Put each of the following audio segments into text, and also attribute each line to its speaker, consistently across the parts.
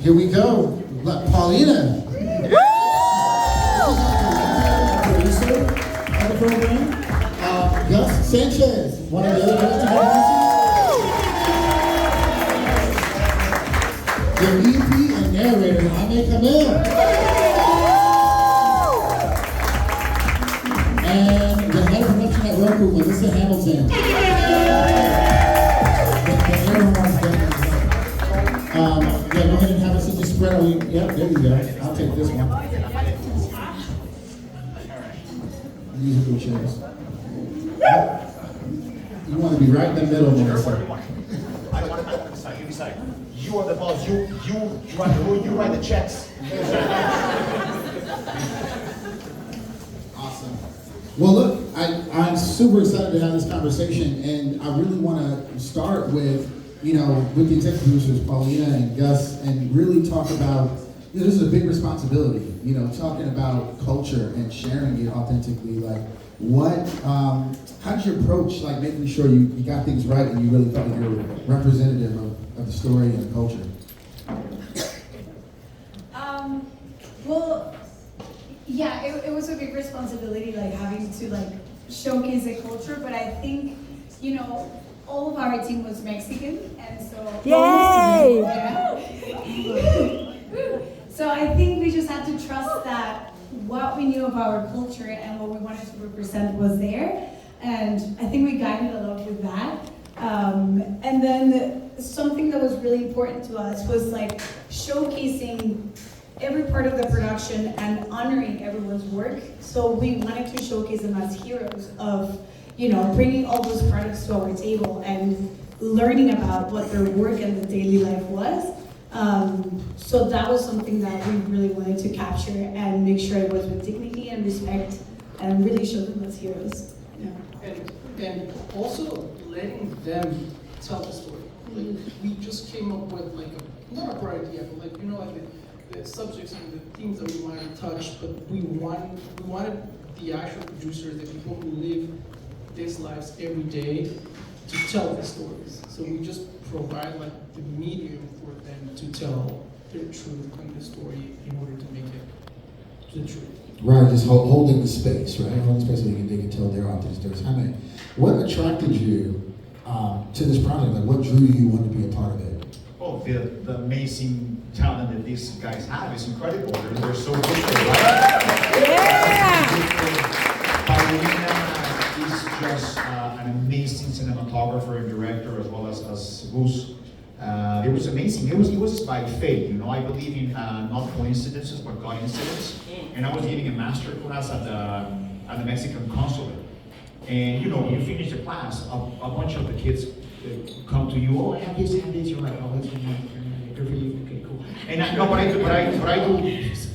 Speaker 1: Here we go. Paulina. Producer of the program. Gus Sanchez, one of the other directors. The EP and narrator, Jaime Camil. And the head of production at Roku, Melissa Hamilton. The air horns definitely. Yeah, go ahead and have a seat to spread. Yep, there you go. I'll take this one. Musical chairs. You want to be right in the middle, Melissa.
Speaker 2: I want to decide. You decide. You are the boss. You run the rule. You write the checks.
Speaker 1: Awesome. Well, look, I'm super excited to have this conversation, and I really want to start with, with the executive producers, Paulina and Gus, and really talk about, this is a big responsibility, talking about culture and sharing it authentically. Like, how did you approach, like, making sure you got things right and you really felt like you're representative of the story and the culture?
Speaker 3: Well, yeah, it was a big responsibility, like, having to, like, showcase the culture, but I think, all of our team was Mexican, and so...
Speaker 4: Yay!
Speaker 3: Yeah. So I think we just had to trust that what we knew of our culture and what we wanted to represent was there, and I think we guided a lot with that. And then something that was really important to us was like showcasing every part of the production and honoring everyone's work. So we wanted to showcase them as heroes of, bringing all those products to our table and learning about what their work and the daily life was. So that was something that we really wanted to capture and make sure it was with dignity and respect and really show them as heroes. Yeah.
Speaker 5: And also letting them tell the story. Like, we just came up with not a bright idea, but the subjects and the themes that we wanted to touch, but we wanted the actual producers, the people who live these lives every day, to tell the stories. So we just provide the medium for them to tell their truth and the story in order to make it the truth.
Speaker 1: Right, just holding the space, right? Holding the space so they can tell their authentic stories. Jaime, what attracted you to this project? Like, what drew you want to be a part of it?
Speaker 2: Oh, the amazing talent that these guys have is incredible. They're so gifted, right?
Speaker 4: Yeah!
Speaker 2: Paulina is just an amazing cinematographer and director, as well as Gus. It was amazing. It was by fate, I believe in not coincidences, but coincidence. And I was giving a master class at the Mexican consulate. And you finish the class, a bunch of the kids come to you. Oh, I have this. You're like, oh, that's good for you. Okay, cool. And I do.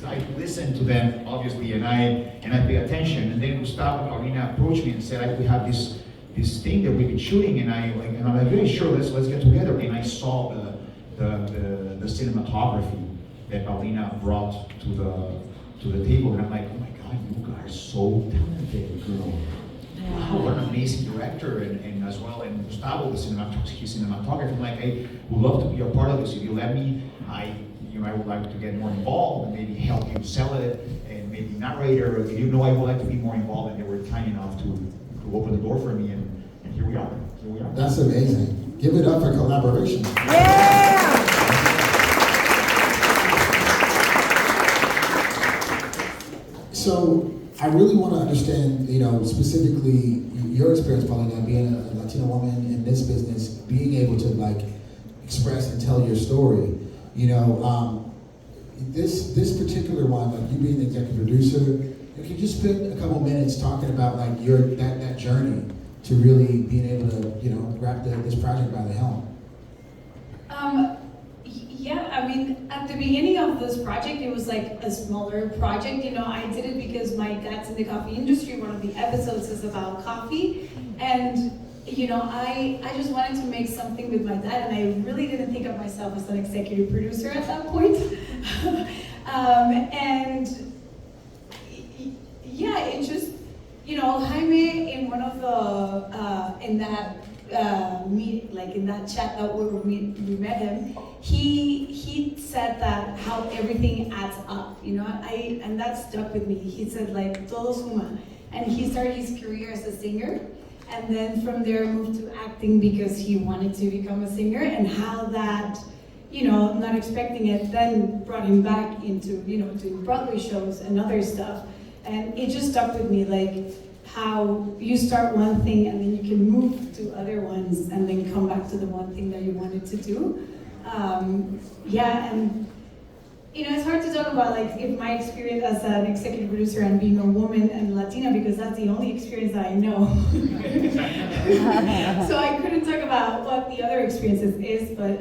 Speaker 2: I listen to them obviously, and I pay attention. And then Gustavo and Paulina approached me and said, we have this thing that we've been shooting, and I'm like, really sure, let's get together. And I saw the cinematography that Paulina brought to the table, and I'm like, oh my God, you guys are so talented, girl. Wow, what an amazing director, and as well, and Gustavo, his cinematographer. I'm like, I would love to be a part of this. If you let me, I would like to get more involved and maybe help you sell it, and maybe narrate, or I would like to be more involved. And they were kind enough to open the door for me, and here we are.
Speaker 1: That's amazing. Give it up for collaboration.
Speaker 4: Yeah!
Speaker 1: So I really want to understand, specifically your experience, Paulina, being a Latina woman in this business, being able to express and tell your story. This particular one, you being the executive producer, can you just spend a couple minutes talking about that journey to really being able to wrap this project by the helm?
Speaker 3: Yeah, I mean, at the beginning of this project, it was like a smaller project. I did it because my dad's in the coffee industry. One of the episodes is about coffee. And, I just wanted to make something with my dad, and I really didn't think of myself as an executive producer at that point. And yeah, it just, Jaime, in one of the, in that meet, like in that chat that we met him, he said that how everything adds up, you know, and that stuck with me. He said like todo suma, and he started his career as a singer, and then from there moved to acting because he wanted to become a singer, and how that, you know, not expecting it, then brought him back into, you know, doing Broadway shows and other stuff, and it just stuck with me, like how you start one thing and then you can move to other ones and then come back to the one thing that you wanted to do. Yeah, and you know, it's hard to talk about like if my experience as an executive producer and being a woman and Latina, because that's the only experience that I know. So I couldn't talk about what the other experiences is, but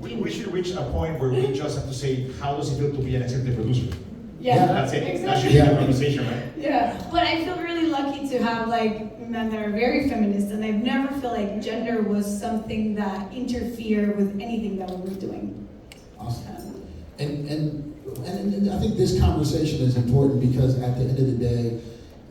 Speaker 2: we should reach a point where we just have to say, how does it feel to be an executive producer?
Speaker 3: yeah,
Speaker 2: That's it.
Speaker 3: exactly.
Speaker 2: That should be the conversation, right?
Speaker 3: Yeah, but I feel really lucky to have like men that are very feminist, and I've never felt like gender was something that interfered with anything that we were doing.
Speaker 1: Awesome. And I think this conversation is important because at the end of the day,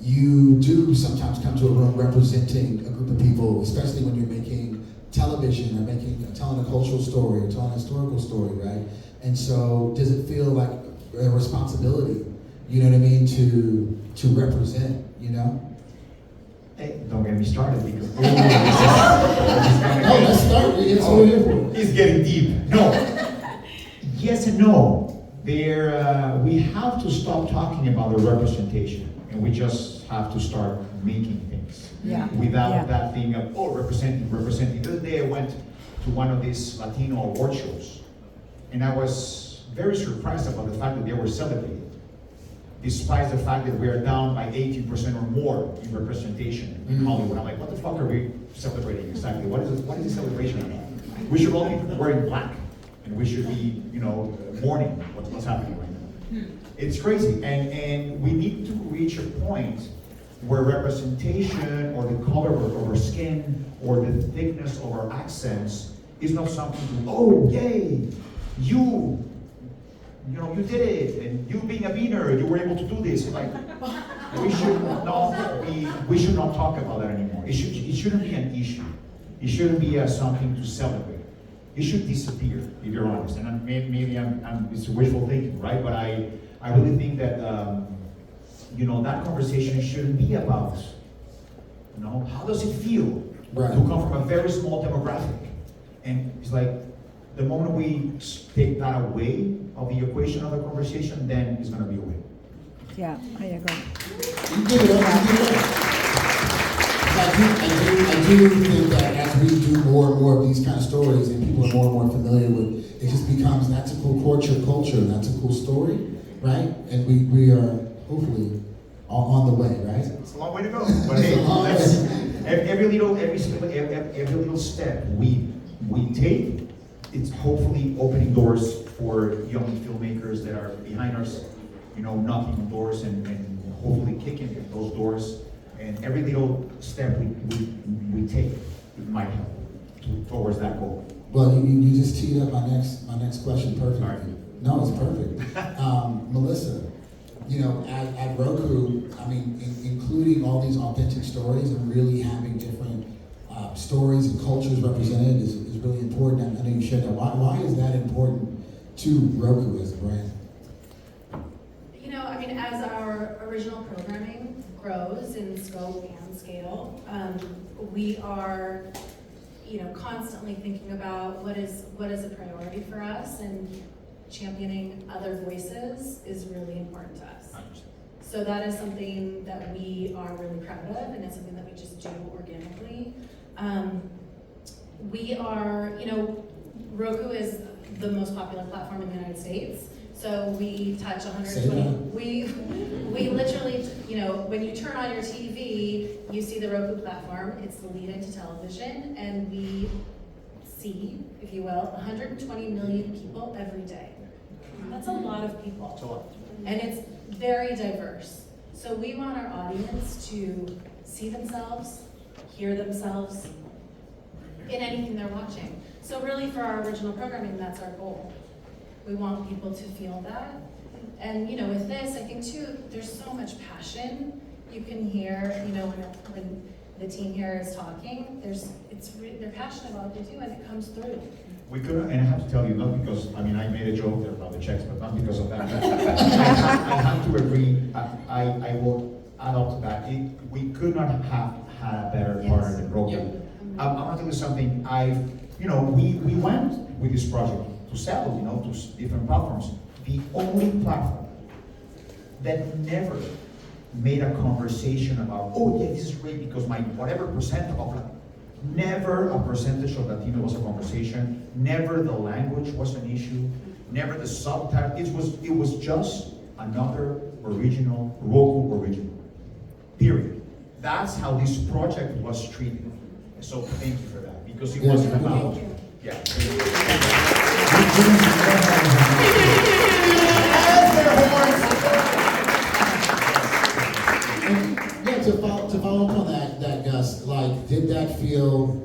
Speaker 1: you do sometimes come to a room representing a group of people, especially when you're making television or telling a cultural story or telling a historical story, right? And so does it feel like a responsibility, you know what I mean, to represent, you know?
Speaker 2: Hey, don't get me started because
Speaker 1: No, let's start. It's what we're here for.
Speaker 2: It's getting deep. No. Yes and no. We have to stop talking about the representation, and we just have to start making things.
Speaker 4: Yeah.
Speaker 2: Without
Speaker 4: Yeah.
Speaker 2: that thing of representing. The other day I went to one of these Latino award shows, and I was very surprised about the fact that they were celebrated, despite the fact that we are down by 18% or more in representation in Hollywood. I'm like, what the fuck are we celebrating exactly? What is the celebration about? We should all be wearing black, and we should be, you know, mourning what's happening right now. It's crazy, and we need to reach a point where representation or the color of our skin or the thickness of our accents is not something to, oh, yay, you know, you did it, and you being a beaner, you were able to do this. Like, we should not talk about that anymore. It shouldn't be an issue. It shouldn't be something to celebrate. It should disappear, if you're honest. And maybe it's wishful thinking, right? But I really think that you know, that conversation shouldn't be about, you know, how does it feel
Speaker 1: Right.
Speaker 2: to come from a very small demographic? And it's like, the moment we take that away of the equation of the conversation, then it's going to be away.
Speaker 4: Yeah, I agree.
Speaker 1: You give it up, you give it up. I do think that as we do more and more of these kind of stories and people are more and more familiar with, it just becomes, that's a cool culture, that's a cool story, right? And we are hopefully on the way, right?
Speaker 2: It's a long way to go. But hey, every little step we take, it's hopefully opening doors for young filmmakers that are behind us, you know, knocking on doors and hopefully kicking those doors. And every little step we take, it might help towards that goal.
Speaker 1: Well, you just teed up my next question perfectly.
Speaker 2: Sorry.
Speaker 1: No, it's perfect. Melissa, you know, at Roku, I mean, including all these authentic stories and really having different stories and cultures represented is really important. I know you shared that. Why is that important to Roku as a brand?
Speaker 6: You know, I mean, as our original programming grows in scope and scale, we are, you know, constantly thinking about what is a priority for us, and championing other voices is really important to us. So that is something that we are really proud of, and it's something that we just do organically. We are, you know, Roku is the most popular platform in the United States. So we touch 120, we literally, you know, when you turn on your TV, you see the Roku platform, it's the lead into television, and we see, if you will, 120 million people every day. That's a lot of people.
Speaker 2: It's a lot.
Speaker 6: And it's very diverse. So we want our audience to see themselves, hear themselves in anything they're watching. So really for our original programming, that's our goal. We want people to feel that. And you know, with this, I think too, there's so much passion. You can hear, you know, when the team here is talking, they're passionate about what they do and it comes through.
Speaker 2: We could, and I have to tell you, not because, I mean, I made a joke there about the checks, but not because of that. I have to agree, I will add up to that. We could not have had a better partner than ROKU.
Speaker 5: Yep.
Speaker 2: I'm gonna tell you something, we went with this project to sell, to different platforms. The only platform that never made a conversation about, oh yeah, this is great because my whatever percent of that, never a percentage of Latino was a conversation, never the language was an issue, never the subtitle, it was just another original, ROKU original, period. That's how this project was treated. So thank you for that, because it wasn't about, yeah.
Speaker 1: Yeah, to follow up on that, Gus, like, did that feel,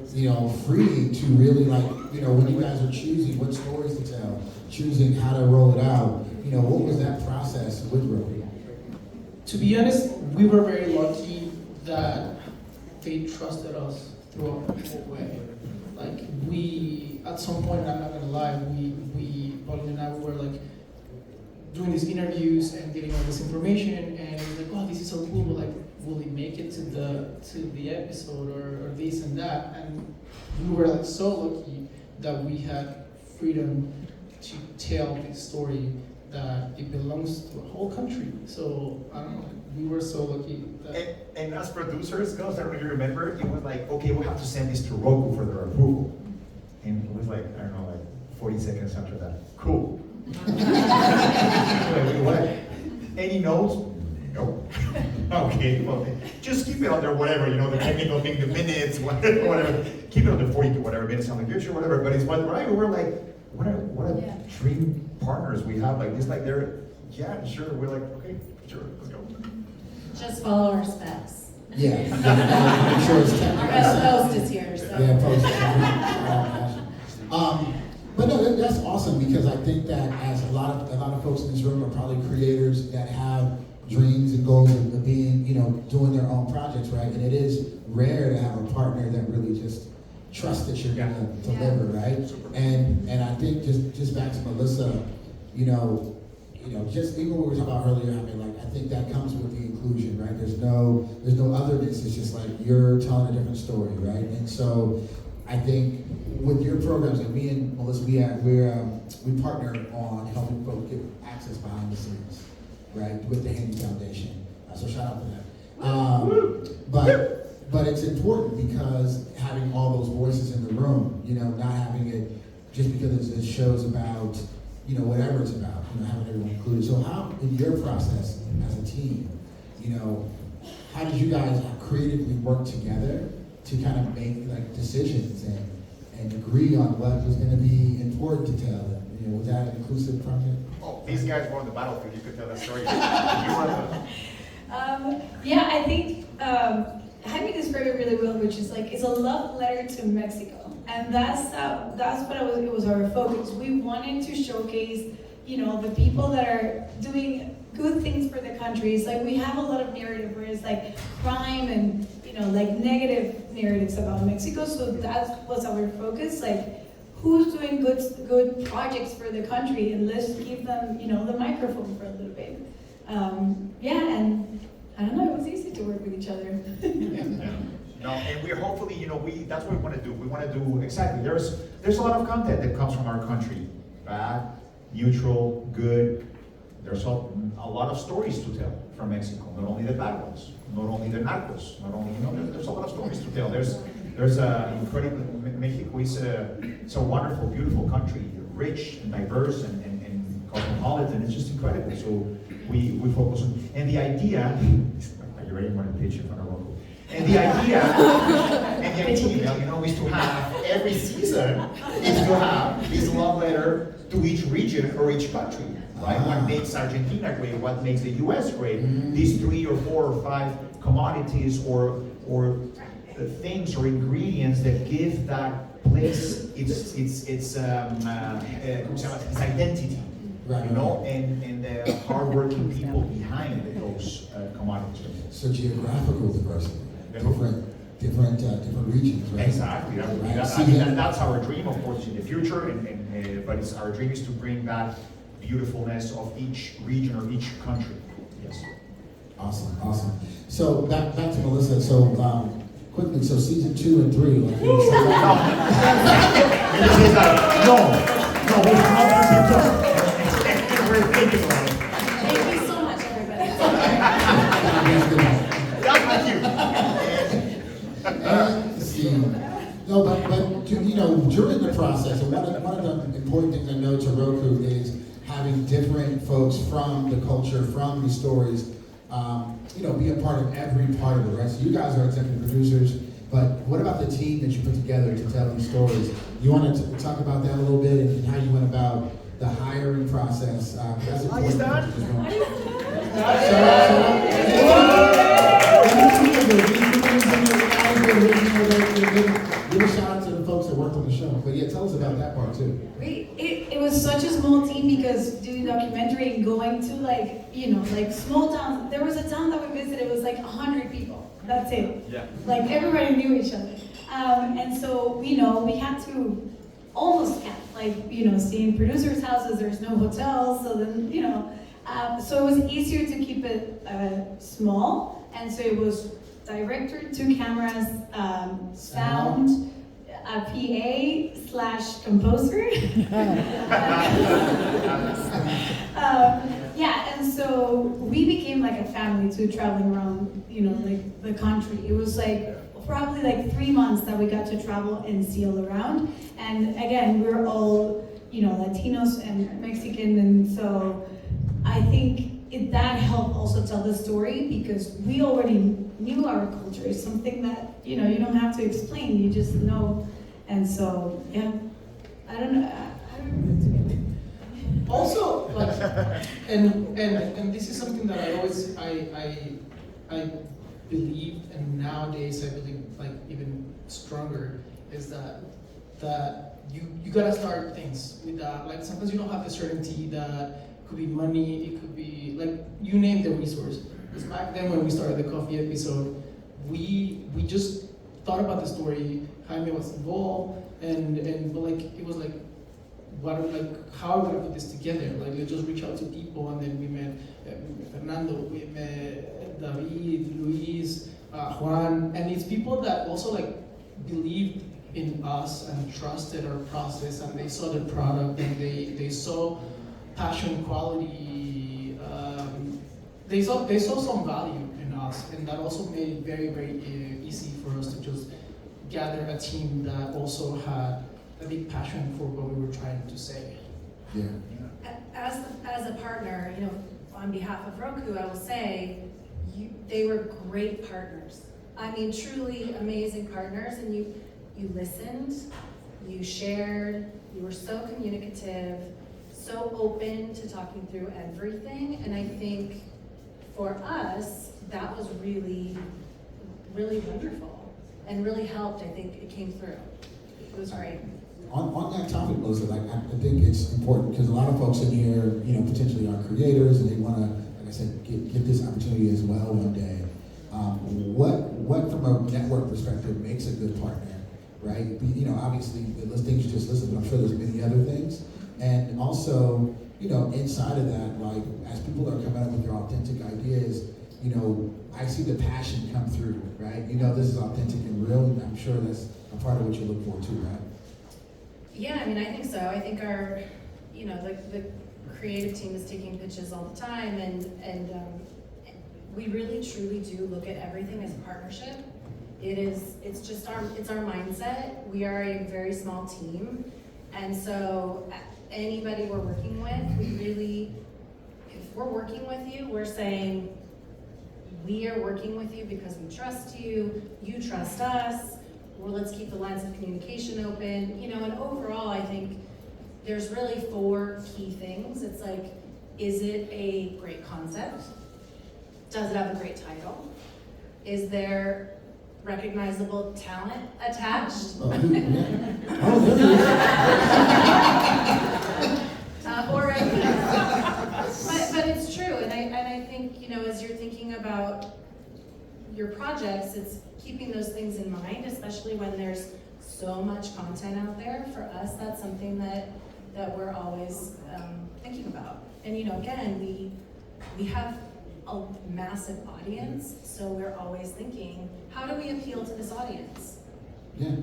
Speaker 1: free to really, like, when you guys are choosing what stories to tell, choosing how to roll it out, what was that process with ROKU?
Speaker 5: To be honest, we were very lucky that they trusted us throughout the whole way. Like, we, at some point, I'm not gonna lie, Paulina and I were like doing these interviews and getting all this information, and we were like, wow, this is so cool, but like, will it make it to the episode or this and that? And we were like so lucky that we had freedom to tell this story, that it belongs to a whole country. So I don't know, we were so lucky that.
Speaker 2: And as producers, Gus, I don't know if you remember, it was like, okay, we have to send this to ROKU for their approval. And it was like, I don't know, like 40 seconds after that, cool. Like, what? Any notes? Nope. Okay, well, just keep it under whatever, the technical thing, the minutes, whatever. Keep it under 40 to whatever minutes, I'm like, good, sure, whatever. But it's right, we're like, what a dream partners we have like this, like they're, yeah, sure, we're like, okay, sure, let's go.
Speaker 6: Just follow our specs.
Speaker 1: Yeah. Make sure it's technical.
Speaker 6: Our best post is here, so.
Speaker 1: Yeah, post. But no, that's awesome, because I think that as a lot of folks in this room are probably creators that have dreams and goals of being, doing their own projects, right? And it is rare to have a partner that really just trusts that you're gonna deliver, right? And I think just back to Melissa, just even what we were talking about earlier, I mean, like, I think that comes with the inclusion, right? There's no otherness. It's just like you're telling a different story, right? And so I think with your programs, like me and Melissa, we partner on helping folks get access behind the scenes, right, with the Handy Foundation. So shout out to that. But it's important because having all those voices in the room, not having it just because it shows about, whatever it's about, having everyone included. So how, in your process as a team, how did you guys creatively work together to kind of make like decisions and agree on what was going to be important to tell? Was that an inclusive project?
Speaker 2: Oh, these guys were on the battlefield, you could tell that story.
Speaker 3: I think Jaime described it really well, which is like, it's a love letter to Mexico. And that's what it was our focus. We wanted to showcase, the people that are doing good things for the country. It's like we have a lot of narrative where it's like crime and, like negative narratives about Mexico. So that was our focus. Like, who's doing good projects for the country, and let's give them, the microphone for a little bit. And I don't know, it was easy to work with each other.
Speaker 2: No, and we're hopefully, that's what we want to do. We want to do exactly. There's a lot of content that comes from our country, bad, neutral, good. There's a lot of stories to tell from Mexico. Not only the bad ones, not only the narcos, not only there's a lot of stories to tell. There's a incredible Mexico is it's a wonderful, beautiful country, rich and diverse and cosmopolitan. It's just incredible. So we focus on, and the idea. Are you ready? I'm going to pitch in front of ROKU. And the idea, is to have every season is to have this love letter to each region or each country, right? What makes Argentina great? What makes the U.S. great? These 3 or 4 or 5 commodities or things or ingredients that give that place its identity.
Speaker 1: Right.
Speaker 2: And the hardworking people behind those commodities.
Speaker 1: So geographical diversity, different regions, right?
Speaker 2: Exactly. That's our dream, of course, in the future. But our dream is to bring that beautifulness of each region or each country. Yes.
Speaker 1: Awesome. So back to Melissa. So quickly, so season 2 and 3, like you were saying. No, we're thinking about it.
Speaker 6: Thank you so much, everybody.
Speaker 1: No, but during the process, and one of the important things I know to Roku is having different folks from the culture, from the stories, be a part of every part of it, right? So you guys are executive producers, but what about the team that you put together to tell these stories? You want to talk about that a little bit and how you went about the hiring process? That's important. Give a shout out to the folks that worked on the show. But yeah, tell us about that part too.
Speaker 3: It was such a small team because doing documentary and going to small towns. There was a town that we visited, it was like 100 people. That's it.
Speaker 2: Yeah.
Speaker 3: Like everybody knew each other. And so, we had to almost camp, stay in producers' houses, there's no hotels, so then, so it was easier to keep it small. And so it was director, 2 cameras, sound, a PA/composer. And so we became like a family too, traveling around, the country. It was probably 3 months that we got to travel and see all around. And again, we're all, Latinos and Mexican, and so I think that helped also tell the story because we already knew our culture. It's something that, you don't have to explain, you just know. And so, yeah, I don't know.
Speaker 5: Also, and this is something that I always I believe, and nowadays I believe even stronger, is that you gotta start things with that. Sometimes you don't have the certainty that could be money, it could be you name the resource. Because back then when we started the coffee episode, we just thought about the story. Jaime was involved, but it was how are we gonna put this together? Let's just reach out to people, and then we met Fernando, we met David, Luis, Juan, and it's people that also believed in us and trusted our process, and they saw the product, and they saw passion, quality. They saw some value in us, and that also made it very, very easy for us to just gather a team that also had a big passion for what we were trying to say.
Speaker 1: Yeah.
Speaker 6: As a partner, on behalf of Roku, I will say they were great partners. I mean, truly amazing partners, and you listened, you shared, you were so communicative, so open to talking through everything, and I think for us, that was really, really wonderful and really helped. I think it came through. It was great.
Speaker 1: On that topic, Melissa, I think it's important because a lot of folks in here, potentially are creators and they want to, like I said, get this opportunity as well one day. What from a network perspective makes a good partner, right? Obviously the things you just listed, but I'm sure there's many other things. And also, inside of that, as people are coming up with their authentic ideas, I see the passion come through, right? This is authentic and real, and I'm sure that's a part of what you look for too, right?
Speaker 6: Yeah, I think so. I think our, the creative team is taking pitches all the time, and we really truly do look at everything as a partnership. It's our mindset. We are a very small team, and so anybody we're working with, if we're working with you, we're saying we are working with you because we trust you, you trust us. Well, let's keep the lines of communication open, and overall, I think there's really 4 key things. It's is it a great concept? Does it have a great title? Is there recognizable talent attached?
Speaker 1: Oh, yeah.
Speaker 6: But it's true, and I think, as you're thinking about your projects, it's keeping those things in mind, especially when there's so much content out there. For us, that's something that we're always thinking about. And again, we have a massive audience, so we're always thinking, how do we appeal to this audience?
Speaker 1: Yeah,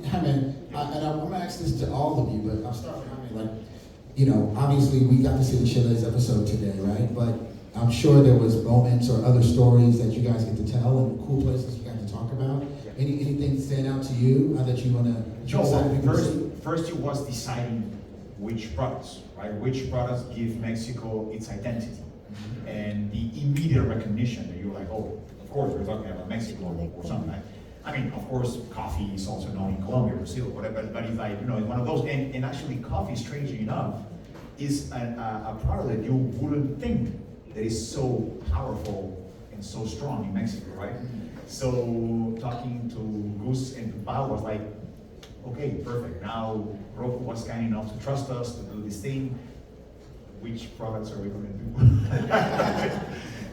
Speaker 1: Jaime, and I'm gonna ask this to all of you, but I'll start with Jaime. Obviously we got to see the Chile's episode today, right? But I'm sure there was moments or other stories that you guys get to tell and cool places you got to talk about. Anything stand out to you that you wanna?
Speaker 2: First it was deciding which products, right? Which products give Mexico its identity, and the immediate recognition that you're like, oh, of course we're talking about Mexico or something. Right? I mean, of course, coffee is also known in Colombia, Brazil, whatever. But it's like it's one of those. And actually, coffee, strangely enough, is a product that you wouldn't think that is so powerful and so strong in Mexico, right? So talking to Gus and to Pau was like, okay, perfect. Now Roku was kind enough to trust us to do this thing. Which products are we going to do?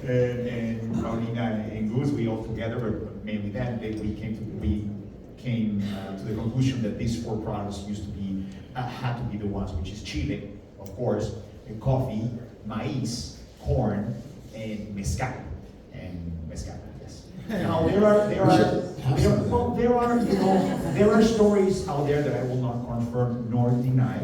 Speaker 2: and Paulina and Gus, we all together, but mainly then, we came to the conclusion that these 4 products used to be had to be the ones, which is Chile, of course, and coffee, maize, corn, and mezcal. Yes. Now there are stories out there that I will not confirm nor deny.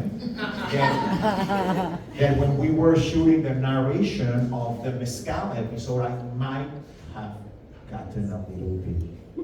Speaker 2: That when we were shooting the narration of the mezcal episode, I might have gotten a little bit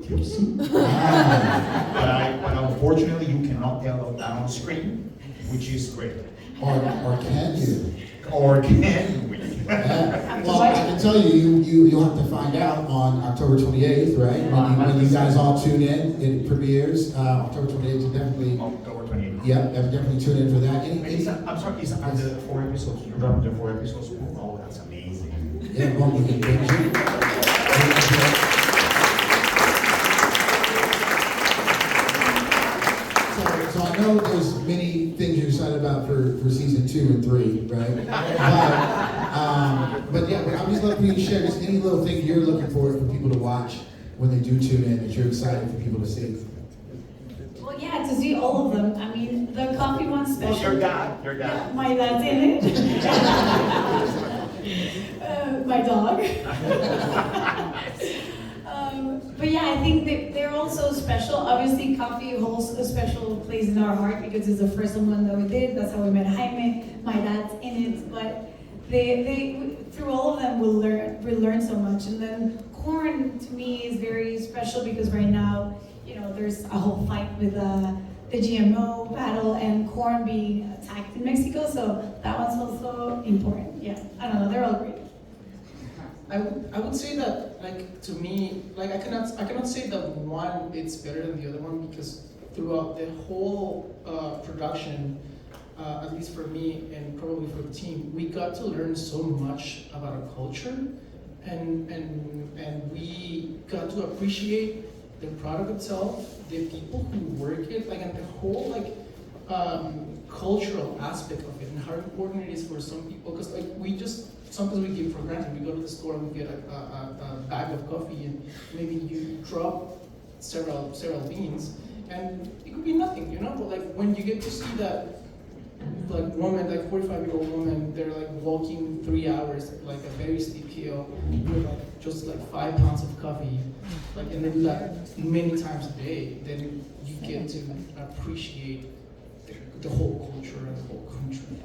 Speaker 2: tipsy. But unfortunately, you cannot tell that on screen, which is great.
Speaker 1: Or can you?
Speaker 2: Or can we?
Speaker 1: Well, I can tell you'll have to find out on October 28th, right? When you guys all tune in, it premieres October 28th. So definitely. October 28th. Yeah, definitely tune in for that.
Speaker 2: I'm sorry, are the 4 episodes? You're dropping the 4 episodes? Oh, that's amazing.
Speaker 1: Yeah, well, we can binge it. So I know there's many things you're excited about for season 2 and 3, right? But yeah, I'm just looking for you to share just any little thing you're looking for people to watch when they do tune in that you're excited for people to see.
Speaker 3: Well, yeah, to see all of them. I mean, the coffee one's special.
Speaker 2: Your dad.
Speaker 3: Yeah, my dad's in it. My dog. But yeah, I think they're also special. Obviously, coffee holds a special place in our heart because it's the first one that we did. That's how we met Jaime. My dad's in it, but they through all of them we learn so much. And then corn to me is very special because right now, there's a whole fight with the GMO battle and corn being attacked in Mexico. So that one's also important. Yeah, I don't know. They're all great.
Speaker 5: I would say that, like, to me, like, I cannot say that one is better than the other one because throughout the whole production, at least for me and probably for the team, we got to learn so much about our culture, and we got to appreciate the product itself, the people who work it, like, and the whole cultural aspect of it, and how important it is for some people. Because sometimes we give for granted. We go to the store and we get a bag of coffee, and maybe you drop several beans, and it could be nothing, But like when you get to see that, like woman, like 45-year-old woman, they're like walking 3 hours, like a very steep hill, with like just like 5 pounds of coffee, like, and they do that many times a day. Then you get to appreciate the whole culture and the whole country.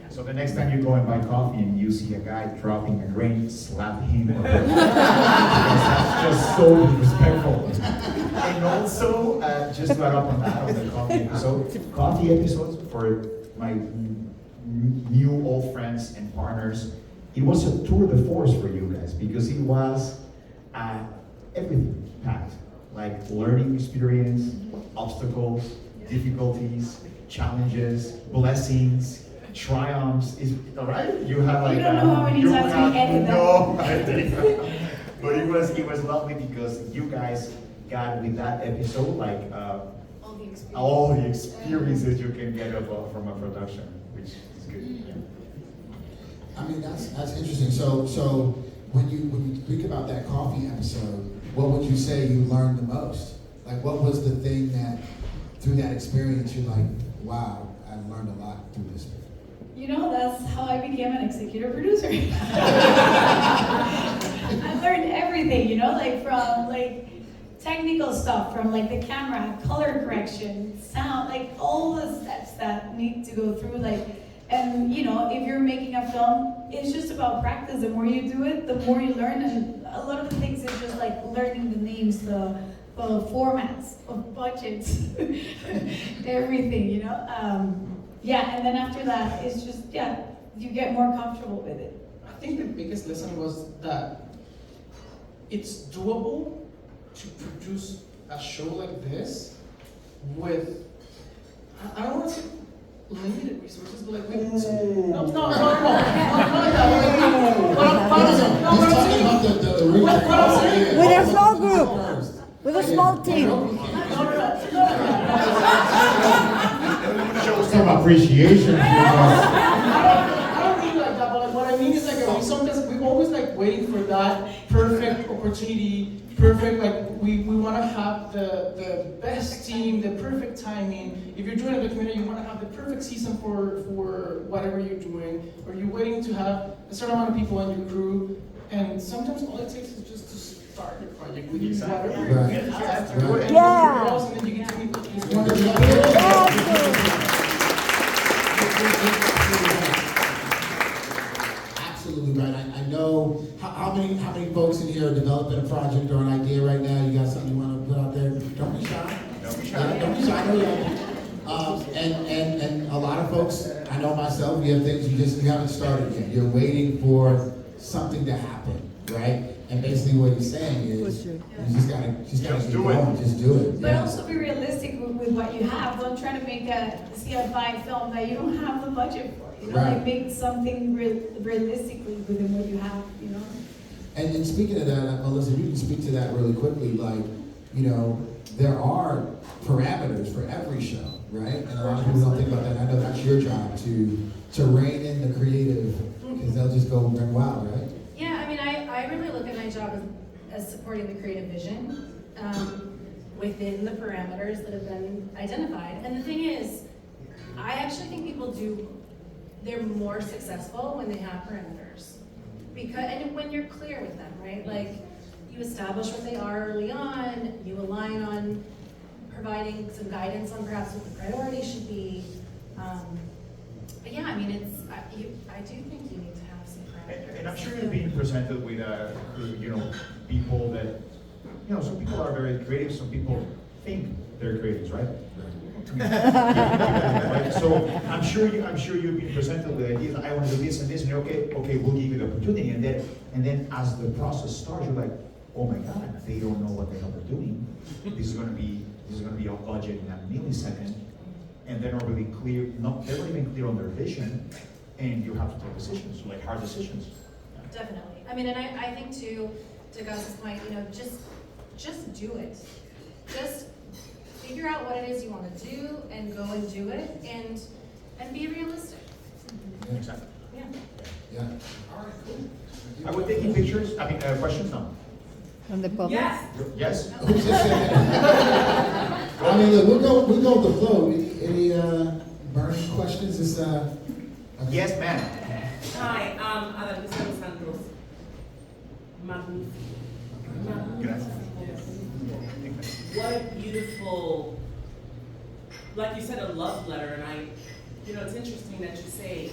Speaker 2: So the next time you go and buy coffee and you see a guy dropping a grain, slap him. Because that's just so disrespectful. And also, just to add up on that, on the coffee episodes for my new old friends and partners, it was a tour de force for you guys because it was everything packed, like learning experience, obstacles, difficulties, challenges, blessings, triumphs. Is all right? You have like
Speaker 3: you don't know how many times we edited that.
Speaker 2: No idea. But it was lovely because you guys got with that episode like all the experiences you can get from a production, which is good.
Speaker 1: I mean, that's interesting. So when you think about that coffee episode, what would you say you learned the most? Like, what was the thing that, through that experience, you're like, wow, I've learned a lot through this.
Speaker 3: You know, that's how I became an executive producer. I learned everything, you know, like from like technical stuff, from like the camera, color correction, sound, like all the steps that need to go through, like, and you know, if you're making a film, it's just about practice. The more you do it, the more you learn, and a lot of the things is just like learning the names, the formats of budgets, everything, you know. Yeah, and then after that, it's just, yeah, you get more comfortable with it.
Speaker 5: I think the biggest lesson was that it's doable to produce a show like this with, I don't want to say limited resources, but like, no, like that.
Speaker 4: With a small group, with a small team.
Speaker 2: Show some appreciation.
Speaker 5: I don't mean like that, but like what I mean is like we're always like waiting for that perfect opportunity, perfect, like we want to have the best team, the perfect timing. If you're doing a documentary, you want to have the perfect season for whatever you're doing, or you're waiting to have a certain amount of people on your crew, and sometimes all it takes is just to start your project with whatever you're doing.
Speaker 4: Yeah.
Speaker 5: And then you get to meet this
Speaker 1: Absolutely right. I know how many folks in here are developing a project or an idea right now. You got something you want to put out there? Don't be shy. Don't be shy. Don't be shy. And a lot of folks, I know myself, you have things you haven't started yet. You're waiting for something to happen, right? And basically what he's saying is, you just gotta keep going, just do it.
Speaker 3: But also be realistic with what you have. Don't try to make a CFI film that you don't have the budget for. You know,
Speaker 1: Right.
Speaker 3: like make something realistically within what you have. You know.
Speaker 1: And speaking of that, Melissa, if you can speak to that really quickly, like, you know, there are parameters for every show, right? And a lot of people don't think about that. I know that's your job to rein in the creative, because they'll just go run wild, right?
Speaker 6: Yeah, I mean, I really look at my job as supporting the creative vision within the parameters that have been identified. And the thing is, I actually think they're more successful when they have parameters. And when you're clear with them, right? Like, you establish what they are early on, you align on providing some guidance on perhaps what the priority should be. But yeah, I mean, I do think you need to have some parameters.
Speaker 2: And I'm sure you're being presented with, people that, some people are very creative, some people think they're creatives, right? Right? So I'm sure you've been presented with ideas. I want to do this and this, and okay, we'll give you the opportunity. And then as the process starts, you're like, oh my God, they don't know what the hell they're doing. This is going to be a budget in a millisecond, and they're not really clear. They're not even clear on their vision, and you have to take decisions, like hard decisions.
Speaker 6: Definitely. I mean, and I think to Gus's point, just do it. Just figure out what it is you want to do and go and do it, and be realistic.
Speaker 2: Exactly.
Speaker 6: Yeah.
Speaker 1: Yeah. All right, cool.
Speaker 2: Are we taking pictures? I mean, questions? No.
Speaker 4: From the public?
Speaker 2: Yes.
Speaker 1: Who's just saying? I mean, look, we'll go with the flow. Any burning questions?
Speaker 2: Yes, ma'am.
Speaker 7: Hi, Gus Sanchez.
Speaker 2: Gracias.
Speaker 7: What a beautiful, like you said, a love letter. And it's interesting that you say,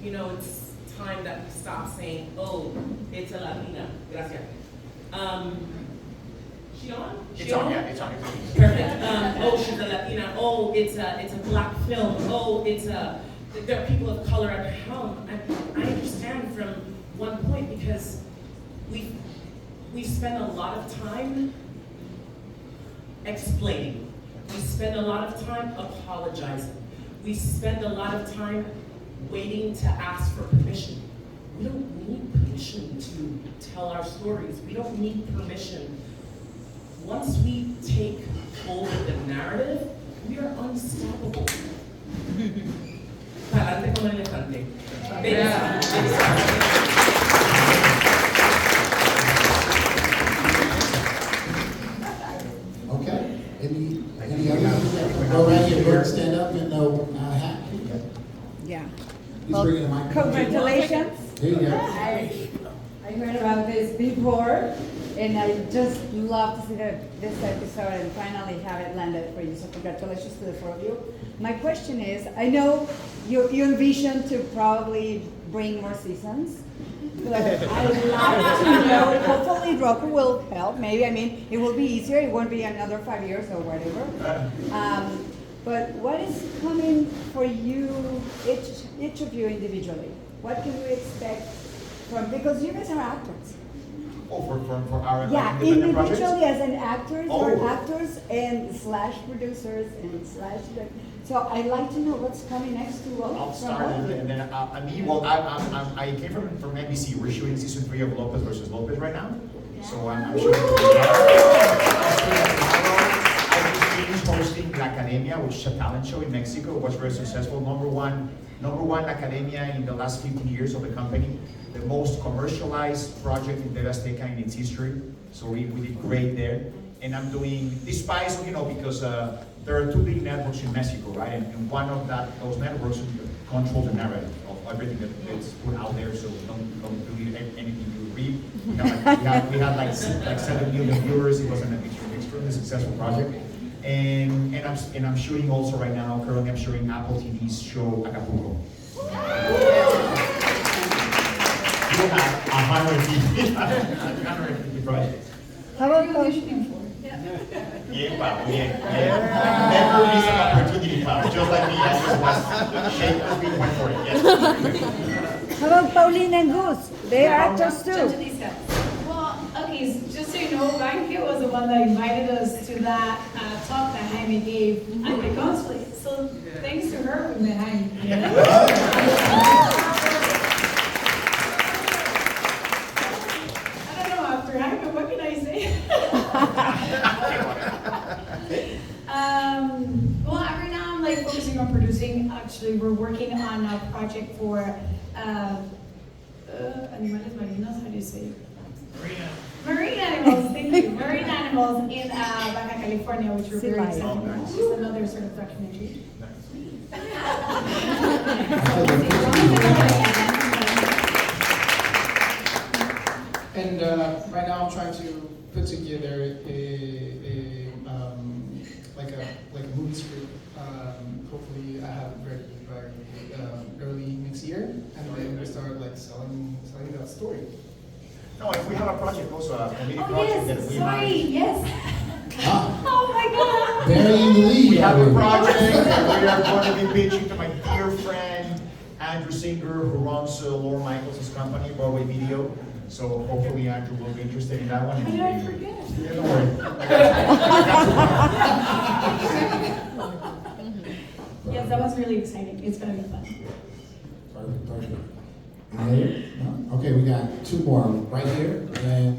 Speaker 7: it's time that we stop saying, oh, it's a Latina. Gracias. She on?
Speaker 2: It's on, yeah, it's on.
Speaker 7: Perfect. Oh, she's a Latina. Oh, it's a black film. Oh, there are people of color at the helm. I understand from one point, because we spend a lot of time explaining. We spend a lot of time apologizing. We spend a lot of time waiting to ask for permission. We don't need permission to tell our stories. We don't need permission. Once we take hold of the narrative, we are unstoppable. Pa'lante como elefante.
Speaker 1: bringing the microphone.
Speaker 4: Congratulations.
Speaker 1: There you go.
Speaker 4: I heard about this before, and I just love to see this episode and finally have it landed for you. So congratulations to the four of you. My question is, I know you envision to probably bring more seasons, but I'd like to know, hopefully Roku will help, maybe, I mean, it will be easier, it won't be another 5 years or whatever. But what is coming for you, each of you individually? What can we expect from, because you guys are actors.
Speaker 2: Oh, for our
Speaker 4: Yeah,
Speaker 2: independent projects?
Speaker 4: individually as an actors
Speaker 2: Oh.
Speaker 4: or actors and slash producers and slash. So I'd like to know what's coming next to all.
Speaker 2: I'll start and then I came from NBC. We're shooting season 3 of Lopez versus Lopez right now. So I'm shooting. I just finished hosting La Academia, which is a talent show in Mexico. It was very successful. Number one Academia in the last 15 years of the company. The most commercialized project in TV Azteca in its history. So we did great there. And I'm doing, despite, because there are 2 big networks in Mexico, right? And one of those networks controls the narrative of everything that's put out there. So don't believe anything you read. We had like 7 million viewers. It was an extremely successful project. And I'm shooting also right now. Currently, I'm shooting Apple TV's show Acapulco. You have 150 projects.
Speaker 4: How about
Speaker 2: Yeah, wow, yeah. Never miss an opportunity, pal. Just like me, I just was shake the beat, went for it. Yes.
Speaker 4: How about Paulina and Gus? They are actors
Speaker 6: Judge
Speaker 4: too.
Speaker 6: these guys.
Speaker 3: Well, okay, so just so you know, Banque was the one that invited us to that talk that Jaime gave at the consulate. So thanks to her, we met Jaime. I don't know, after Jaime, what can I say? Well, right now I'm like focusing on producing. Actually, we're working on a project for animales marinos. How do you say? Marine animals. Thank you. Marine animals in Baja California, which we're very excited about. It's another sort of documentary.
Speaker 5: And right now I'm trying to put together like a movie script. Hopefully I have it ready by early next year, and then we start like selling that story.
Speaker 2: No, and we have a project also, a comedy
Speaker 3: Oh
Speaker 2: project that
Speaker 3: yes,
Speaker 2: we
Speaker 3: sorry,
Speaker 2: manage.
Speaker 3: yes.
Speaker 1: Ah,
Speaker 3: Oh my God.
Speaker 1: very in the lead.
Speaker 2: We have a
Speaker 1: already.
Speaker 2: project that we are going to be pitching to my dear friend Andrew Singer, who runs Lauren Michaels' company, Broadway Video. So hopefully Andrew will be interested in that one.
Speaker 3: How did I forget?
Speaker 2: Yeah, don't worry.
Speaker 3: Yes, that was really exciting. It's gonna be fun.
Speaker 1: Perfect. Any other? No? Okay, we got 2 more right here and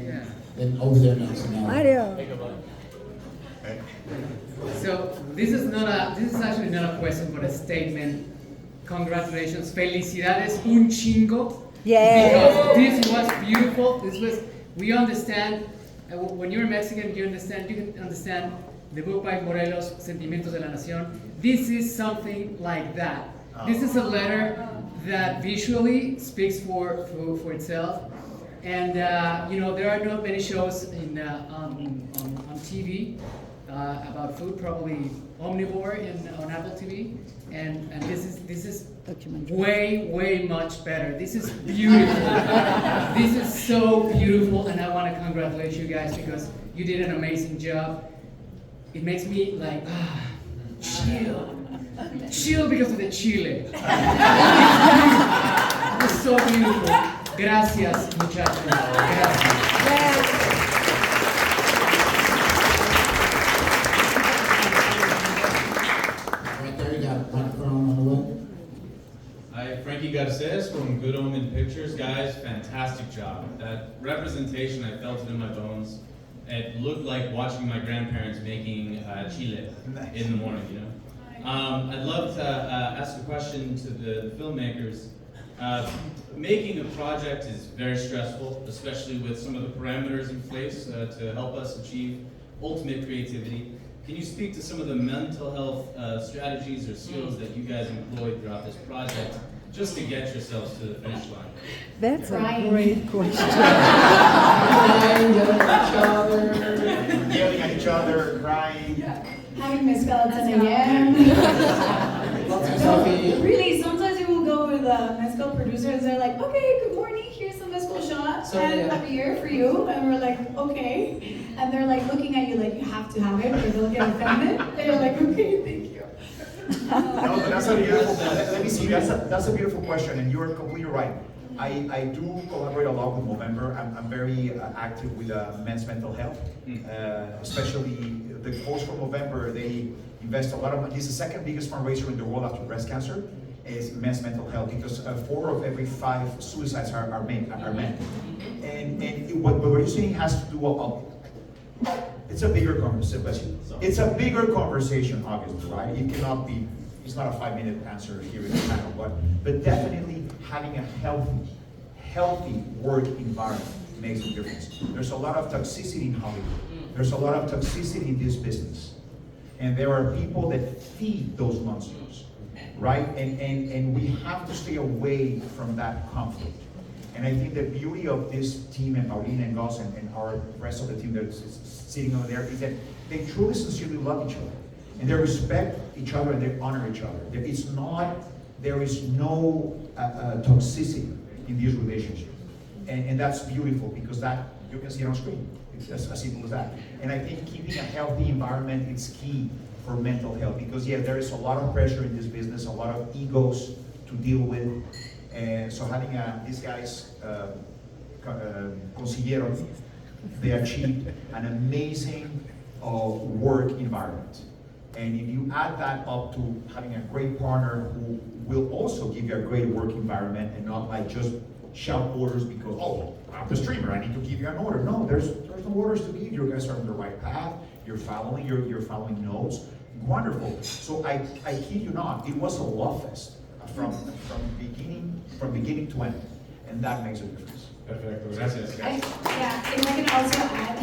Speaker 1: then over there next. So now-
Speaker 4: Mario.
Speaker 8: So this is actually not a question but a statement. Congratulations, felicidades, un chingo.
Speaker 4: Yeah.
Speaker 8: Because this was beautiful. We understand. When you're Mexican, you can understand the book by Morelos, Sentimientos de la Nación. This is something like that. This is a letter that visually speaks for itself. And there are not many shows on TV about food. Probably Omnivore on Apple TV, and this is way much better. This is beautiful. This is so beautiful, and I want to congratulate you guys because you did an amazing job. It makes me like chill because of the chile. It's so beautiful. Gracias, muchachos. Gracias.
Speaker 1: Right there, you got a microphone on the way.
Speaker 9: Hi, Frankie Garces from Good Omen Pictures. Guys, fantastic job. That representation, I felt it in my bones. It looked like watching my grandparents making chile in the morning, you know? I'd love to ask a question to the filmmakers. Making a project is very stressful, especially with some of the parameters in place to help us achieve ultimate creativity. Can you speak to some of the mental health strategies or skills that you guys employed throughout this project just to get yourselves to the finish line?
Speaker 4: That's a
Speaker 3: Crying.
Speaker 4: great question.
Speaker 5: Crying, yelling at each other.
Speaker 2: Yelling at each other, crying.
Speaker 3: Having mezcal at 10 a.m.
Speaker 5: Lots of
Speaker 3: No,
Speaker 5: coffee.
Speaker 3: really, sometimes we will go with mezcal producers. They're like, okay, good morning, here's some mezcal shot
Speaker 5: So,
Speaker 3: and
Speaker 5: yeah.
Speaker 3: a beer for you. And we're like, okay. And they're like looking at you like you have to have it or they'll get offended. And you're like, okay, thank you.
Speaker 2: No, but that's a beautiful, let me see, that's a beautiful question, and you're completely right. I do collaborate a lot with Movember. I'm very active with men's mental health, especially the coach for Movember. They invest a lot of money. This is the second biggest fundraiser in the world after breast cancer, is men's mental health, because 4 of every 5 suicides are men. And what you're saying has to do it's a bigger conversation. It's a bigger conversation, obviously, right? It cannot be, it's not a 5-minute answer here in the panel, but definitely having a healthy work environment makes a difference. There's a lot of toxicity in Hollywood. There's a lot of toxicity in this business. And there are people that feed those monsters, right? And we have to stay away from that conflict. And I think the beauty of this team, and Paulina and Gus and our rest of the team that's sitting over there, is that they truly sincerely love each other. And they respect each other and they honor each other. There is no toxicity in these relationships. And that's beautiful, because that, you can see it on screen. It's as simple as that. And I think keeping a healthy environment is key for mental health, because yeah, there is a lot of pressure in this business, a lot of egos to deal with. And so having these guys consiguieron, they achieved an amazing work environment. And if you add that up to having a great partner who will also give you a great work environment and not like just shout orders because, oh, I'm the streamer, I need to give you an order. No, there's no orders to give. You guys are on the right path. You're following notes. Wonderful. So I kid you not, it was a love fest from beginning to end, and that makes a difference.
Speaker 9: Perfecto, gracias.
Speaker 3: Yeah, if I can also add,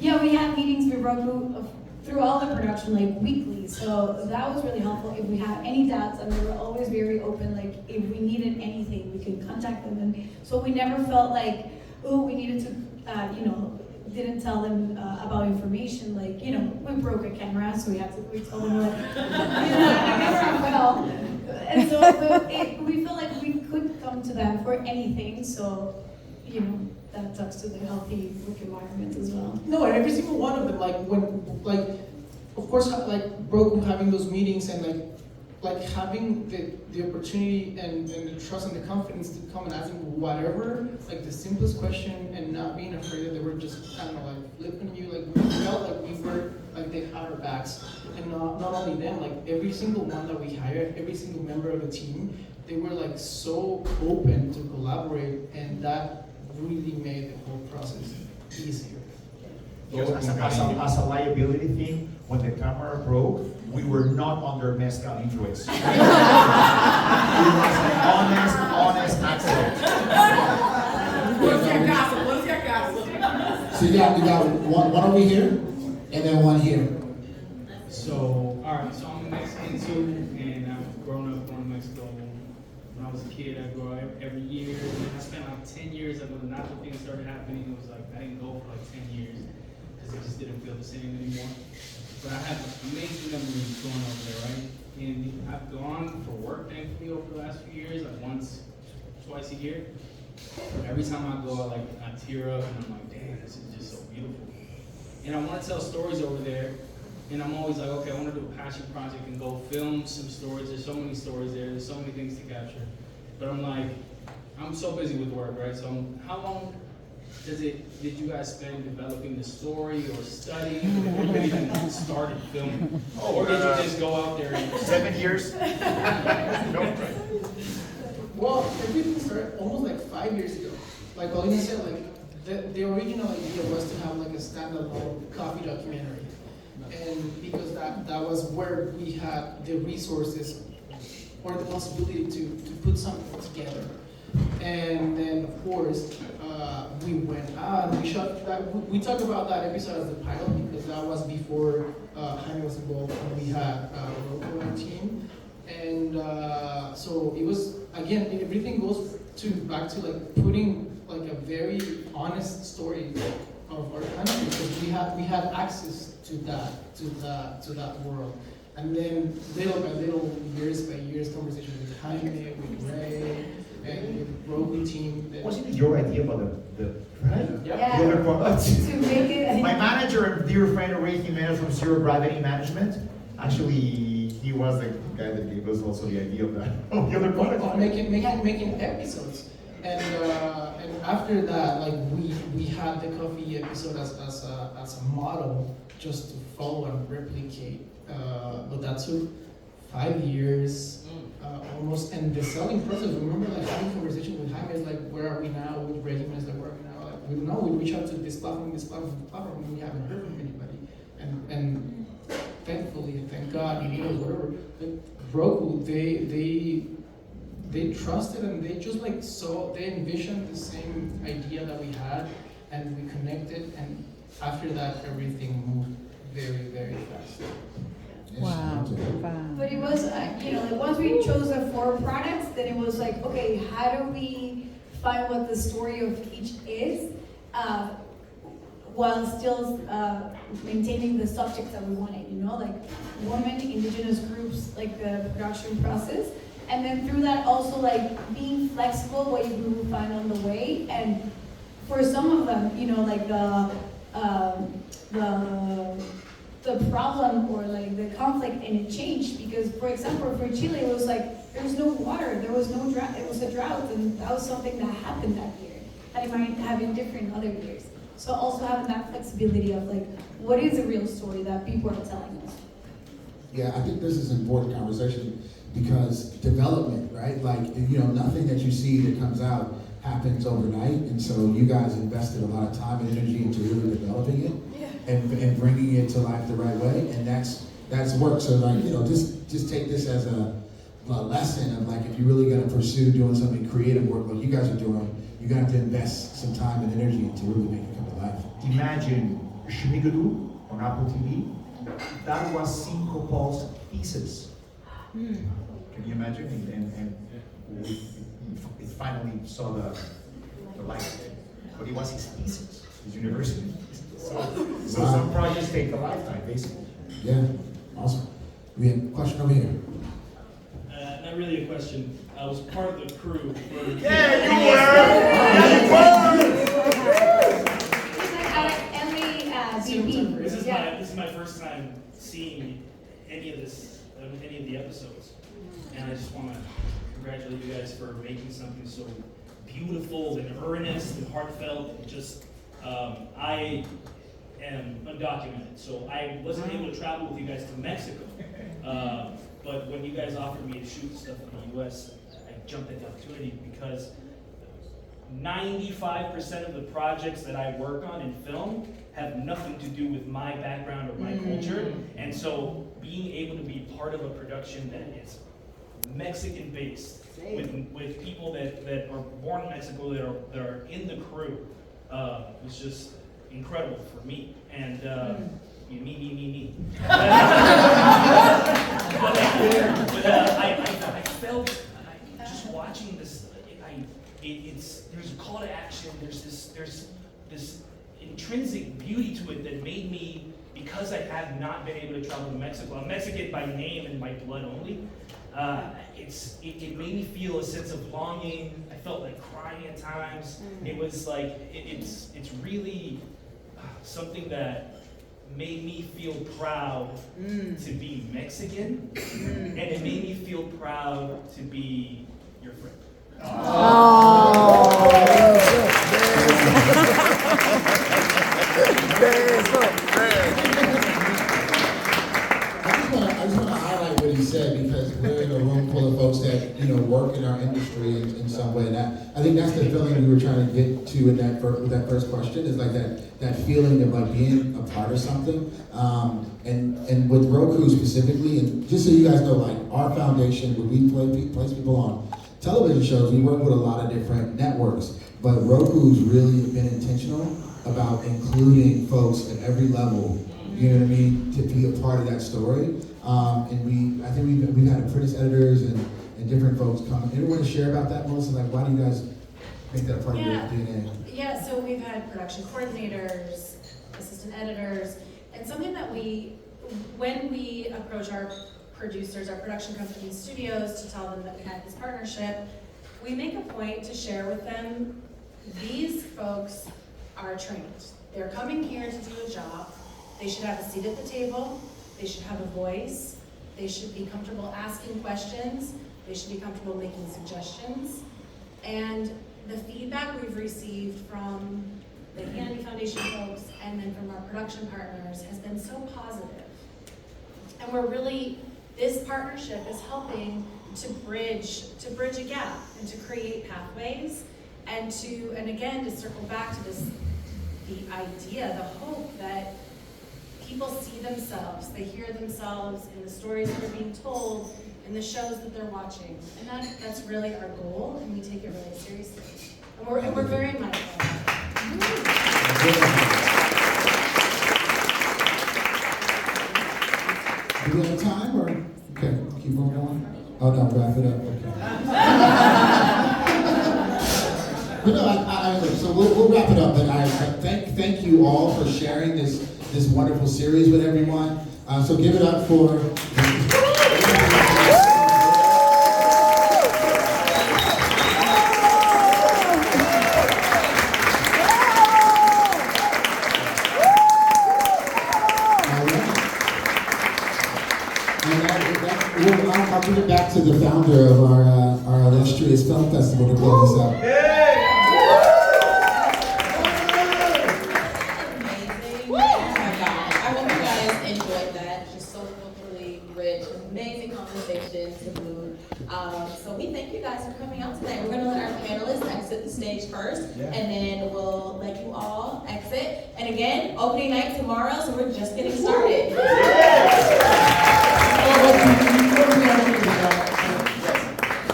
Speaker 3: yeah, we have meetings with Roku through all the production, like weekly, so that was really helpful. If we had any doubts, and they were always very open, like if we needed anything, we could contact them, and so we never felt like, oh, we needed to, didn't tell them about information, like, we broke a camera, so we told them, like, the camera fell. And so we felt like we could come to them for anything, so, that talks to the healthy work environment as well.
Speaker 5: No, and every single one of them, of course, Roku having those meetings and like having the opportunity and the trust and the confidence to come and ask them whatever, like the simplest question, and not being afraid that they were just, I don't know, like flipping you, like we felt like we were, like they had our backs. And not only them, like every single one that we hired, every single member of the team, they were like so open to collaborate, and that really made the whole process easier.
Speaker 2: As a liability thing, when the camera broke, we were not under mezcal influence. It was an honest accident.
Speaker 1: So you got one over here, and then one here.
Speaker 10: So, alright, so I'm a Mexican too, and I've grown up going to Mexico. When I was a kid, I grew up every year. And I spent like 10 years, and when natural things started happening, it was like, I didn't go for like 10 years, because it just didn't feel the same anymore. But I have amazing memories going over there, right? And I've gone for work, thankfully, over the last few years, like once, twice a year. But every time I go, I tear up, and I'm like, damn, this is just so beautiful. And I want to tell stories over there. And I'm always like, okay, I want to do a passion project and go film some stories. There's so many stories there. There's so many things to capture. But I'm like, I'm so busy with work, right? So how long did you guys spend developing the story or studying before you even started filming? Or did you just go out there and
Speaker 2: 7 years? No.
Speaker 5: Well, everything started almost like 5 years ago. Like Paulina said, like the original idea was to have like a standalone coffee documentary. And because that was where we had the resources or the possibility to put something together. And then of course, we went out, we shot that, we talked about that episode as the pilot because that was before Jaime was involved and we had Roku on our team. And so it was, again, everything goes back to like putting like a very honest story of our country, because we had access to that world. And then little by little, years by years, conversation with Jaime, with Ray, and with the ROKU team.
Speaker 2: Wasn't it your idea about the right?
Speaker 5: Yeah.
Speaker 2: The other product?
Speaker 3: To make it.
Speaker 2: My manager and dear friend Ray Jimenez from Zero Gravity Management, actually, he was the guy that gave us also the idea of that, of the other product.
Speaker 5: Making episodes. And after that, like we had the coffee episode as a model just to follow and replicate. But that took 5 years, almost. And the selling process, remember like having conversation with Jaime, is like, where are we now? With Reggie, is like, where are we now? Like, we know we reach out to this platform, and we haven't heard from anybody. And thankfully, thank God, whatever. But ROKU, they trusted, and they just like they envisioned the same idea that we had, and we connected, and after that everything moved very, very fast.
Speaker 4: Wow.
Speaker 3: But it was, like once we chose the 4 products, then it was like, okay, how do we find what the story of each is, while still maintaining the subjects that we wanted, like women, indigenous groups, like the production process. And then through that also like being flexible what you will find on the way. And for some of them, like the problem or like the conflict, and it changed because, for example, for Chile it was like there was no water, there was no drought, it was a drought, and that was something that happened that year that it might have been different other years. So also having that flexibility of like what is a real story that people are telling us.
Speaker 1: Yeah, I think this is an important conversation because development, right? Like, nothing that you see that comes out happens overnight, and so you guys invested a lot of time and energy into really developing it and bringing it to life the right way, and that's work. So like, just take this as a lesson of like, if you're really gonna pursue doing something creative work like you guys are doing, you're gonna have to invest some time and energy into really make it come to life.
Speaker 2: Imagine Shmigadu on Apple TV. That was 5 Paul's thesis. Can you imagine? And it finally saw the light. But it was his thesis, his university. So some projects take a lifetime, basically.
Speaker 1: Yeah, awesome. We have a question over here.
Speaker 10: Not really a question. I was part of the crew for...
Speaker 2: Yeah, you were!
Speaker 10: This is my first time seeing any of the episodes. And I just want to congratulate you guys for making something so beautiful and earnest and heartfelt. And just, I am undocumented, so I wasn't able to travel with you guys to Mexico. But when you guys offered me to shoot stuff in the US, I jumped at the opportunity because 95% of the projects that I work on in film have nothing to do with my background or my culture. And so being able to be part of a production that is Mexican based with people that are born in Mexico that are in the crew was just incredible for me. And me. But I felt just watching this. There's a call to action. There's this intrinsic beauty to it that made me, because I have not been able to travel to Mexico. I'm Mexican by name and by blood only. It made me feel a sense of longing. I felt like crying at times. It was like it's really something that made me feel proud to be Mexican, and it made me feel proud to be your friend.
Speaker 1: I just want to highlight what he said, because we're in a room full of folks that work in our industry in some way. And I think that's the feeling we were trying to get to in with that first question, is like that feeling of like being a part of something. And with ROKU specifically, and just so you guys know, like our foundation, when we place people on television shows, we work with a lot of different networks, but ROKU's really been intentional about including folks at every level, you know what I mean, to be a part of that story. And I think we've had apprentice editors and different folks come. Anyone want to share about that, Melissa? Like, why do you guys make that part of your DNA?
Speaker 6: Yeah, so we've had production coordinators, assistant editors, and something that when we approach our producers, our production companies, studios, to tell them that we had this partnership, we make a point to share with them, these folks are trained. They're coming here to do a job. They should have a seat at the table. They should have a voice. They should be comfortable asking questions. They should be comfortable making suggestions. And the feedback we've received from the Kennedy Foundation folks and then from our production partners has been so positive. And this partnership is helping to bridge a gap and to create pathways and again, to circle back to the idea, the hope that people see themselves, they hear themselves in the stories that are being told, in the shows that they're watching. And that's really our goal, and we take it really seriously. And we're very mindful of that.
Speaker 1: Do we have time, or okay, keep on going? Oh no, wrap it up. Okay. But no, so we'll wrap it up. But I thank you all for sharing this wonderful series with everyone. So give it up for. I'll give it back to the founder of our illustrious film festival to close us out.
Speaker 11: Amazing. Oh my God. I hope you guys enjoyed that. Just so culturally rich, amazing conversation to boot. So we thank you guys for coming out tonight. We're going to let our panelists exit the stage first, and then we'll let you all exit. And again, opening night tomorrow, so we're just getting started.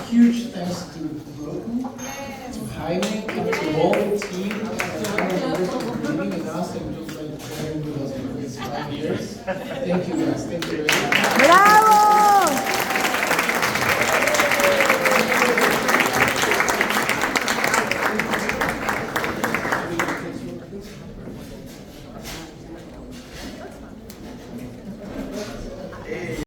Speaker 5: Huge thanks to Roku, to Jaime, and to the whole team for believing in us and just like sharing with us for these 5 years. Thank you guys. Thank you very much.